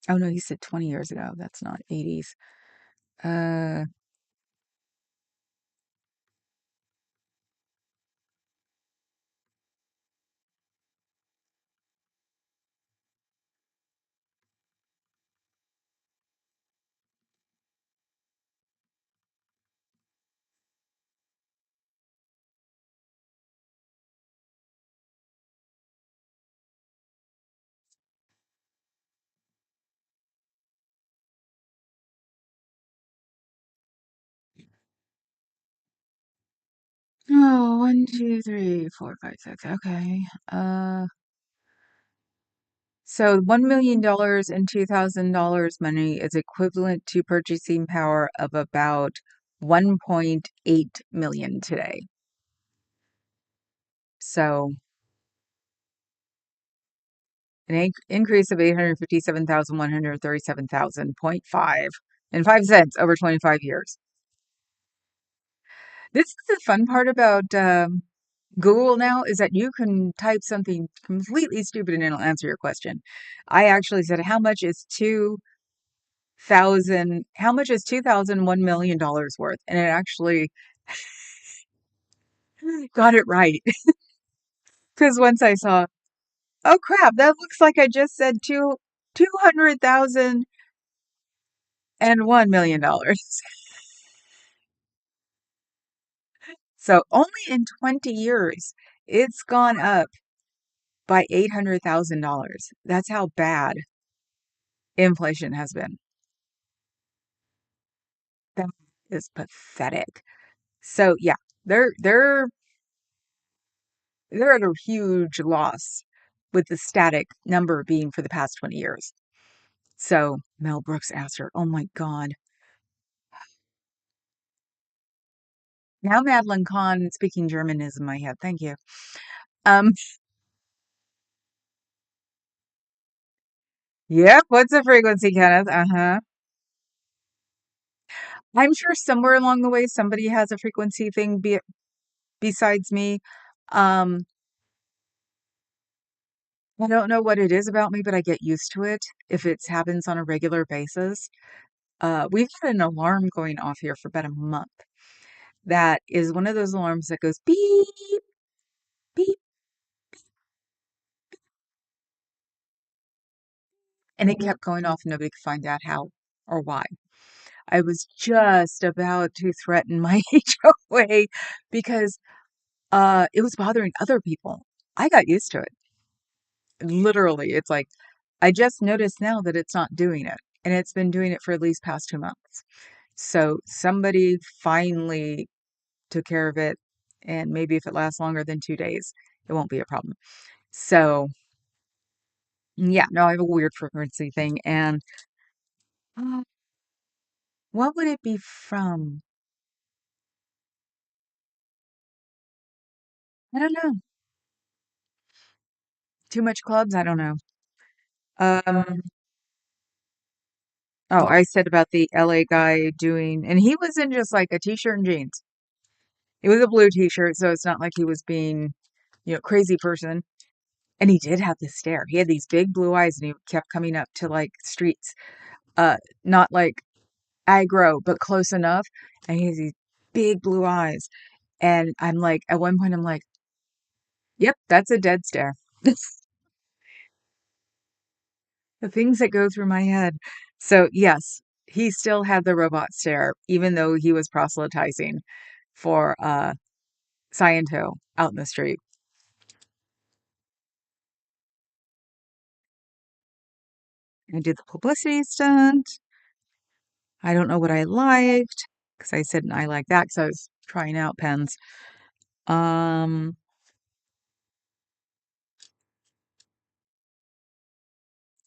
Oh no, he said 20 years ago. That's not 80s. Uh, oh, 1, 2, 3, 4, 5, 6. Okay. So $1 million and $2,000 money is equivalent to purchasing power of about 1.8 million today. So an increase of 857,137,000.5 and 5 cents over 25 years. This is the fun part about Google now is that you can type something completely stupid and it'll answer your question. I actually said, how much is 2001 million dollars worth? And it actually got it right. Because once I saw, oh crap, that looks like I just said 200,001 million dollars. So only in 20 years, it's gone up by $800,000. That's how bad inflation has been. That is pathetic. So yeah, they're they're they're at a huge loss with the static number being for the past 20 years. So Mel Brooks asked her, "Oh my God." Now Madeline Kahn speaking German is in my head. Thank you. Um, yep, what's the frequency, Kenneth? Uh-huh. I'm sure somewhere along the way somebody has a frequency thing besides me. Um, I don't know what it is about me, but I get used to it if it happens on a regular basis. We've had an alarm going off here for about a month. That is one of those alarms that goes beep, beep, and it kept going off and nobody could find out how or why. I was just about to threaten my HOA because it was bothering other people. I got used to it. Literally, it's like I just noticed now that it's not doing it, and it's been doing it for at least past 2 months. So somebody finally took care of it, and maybe if it lasts longer than 2 days, it won't be a problem. So yeah, no, I have a weird frequency thing, and uh, what would it be from? I don't know. Too much clubs? I don't know. Um, oh, I said about the LA guy doing, and he was in just like a t-shirt and jeans. It was a blue t-shirt, so it's not like he was being, crazy person. And he did have this stare. He had these big blue eyes, and he kept coming up to like streets, not like aggro, but close enough. And he has these big blue eyes. And I'm like, at one point, I'm like, yep, that's a dead stare. The things that go through my head. So, yes, he still had the robot stare, even though he was proselytizing for Sciento out in the street. I did the publicity stunt. I don't know what I liked because I said I like that because I was trying out pens. Um,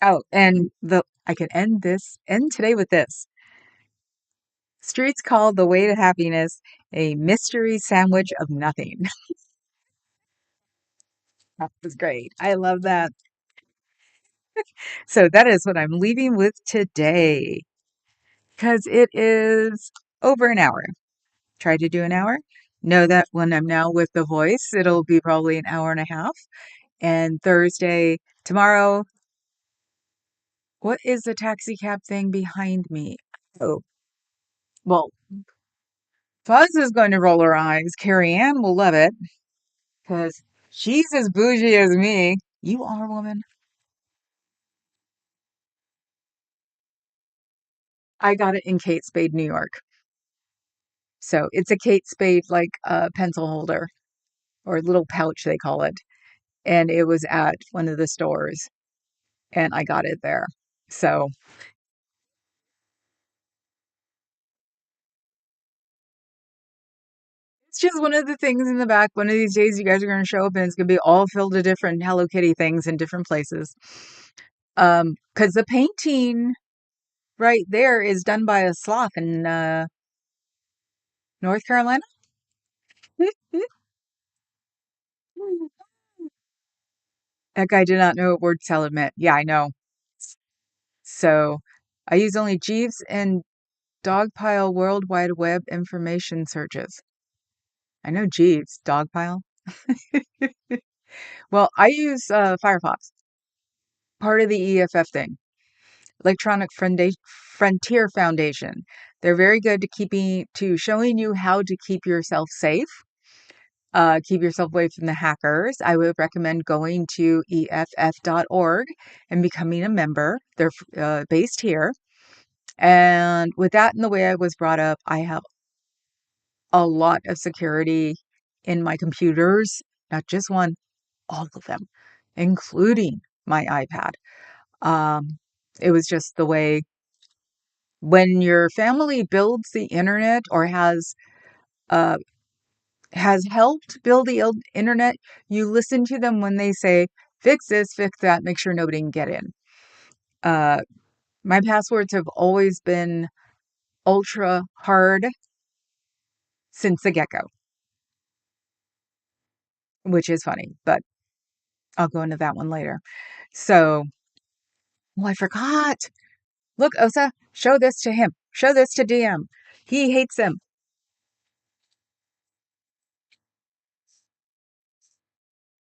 oh, and I can end today with this. Streets called The Way to Happiness a mystery sandwich of nothing. That was great. I love that. So that is what I'm leaving with today because it is over an hour. Try to do an hour. Know that when I'm now with the voice, it'll be probably an hour and a half. And Thursday, tomorrow, what is the taxi cab thing behind me? Oh, well, Fuzz is going to roll her eyes. Carrie Ann will love it because she's as bougie as me. You are, woman. I got it in Kate Spade, New York. So it's a Kate Spade like pencil holder or little pouch they call it. And it was at one of the stores and I got it there. So it's just one of the things in the back. One of these days you guys are going to show up and it's going to be all filled with different Hello Kitty things in different places. Because the painting right there is done by a sloth in North Carolina. That guy did not know what word salad meant. Yeah, I know. So I use only Jeeves and Dogpile World Wide Web information searches. I know Jeeves, Dogpile. Well, I use Firefox, part of the EFF thing, Electronic Frontier Foundation. They're very good to showing you how to keep yourself safe, keep yourself away from the hackers. I would recommend going to EFF.org and becoming a member. They're based here. And with that and the way I was brought up, I have a lot of security in my computers, not just one, all of them, including my iPad. Um, it was just the way when your family builds the internet or uh, has helped build the internet, you listen to them when they say, fix this, fix that, make sure nobody can get in. Uh, my passwords have always been ultra hard since the get-go, which is funny, but I'll go into that one later. So, well, I forgot. Look, Osa, show this to him. Show this to DM. He hates them.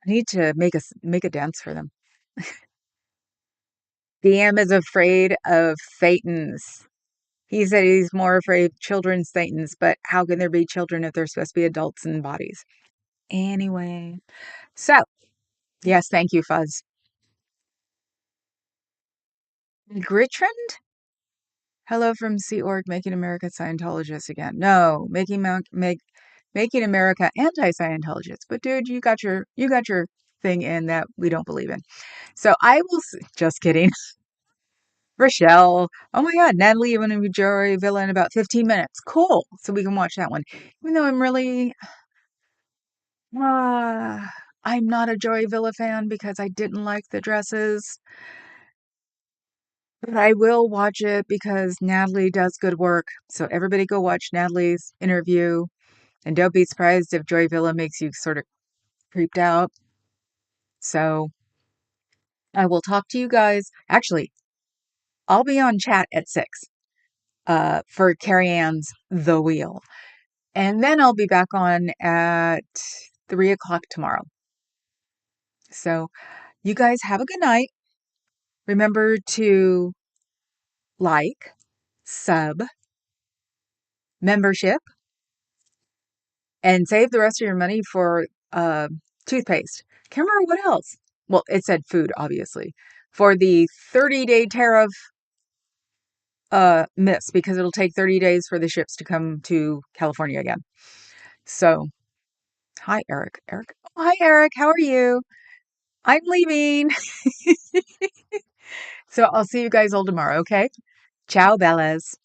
I need to make a dance for them. DM is afraid of Thetans. He said he's more afraid of children's Thetans, but how can there be children if they're supposed to be adults in bodies? Anyway, so yes, thank you, Fuzz. Grittrand? Hello from Sea Org, making America Scientologists again. No, making America anti-Scientologists. But dude, you got your thing in that we don't believe in. So I will. Just kidding. Rochelle. Oh my God, Natalie, you want to be Joey Villa in about 15 minutes. Cool. So we can watch that one. Even though uh, I'm not a Joey Villa fan because I didn't like the dresses. But I will watch it because Natalie does good work. So everybody go watch Natalie's interview. And don't be surprised if Joey Villa makes you sort of creeped out. So I will talk to you guys. Actually, I'll be on chat at 6 for Carrie Ann's The Wheel. And then I'll be back on at 3 o'clock tomorrow. So you guys have a good night. Remember to like, sub, membership, and save the rest of your money for toothpaste. Can't remember what else. Well, it said food, obviously, for the 30-day tariff miss, because it'll take 30 days for the ships to come to California again. So, hi, Eric. Eric. Oh, hi, Eric. How are you? I'm leaving. So I'll see you guys all tomorrow, okay? Ciao, Bellas.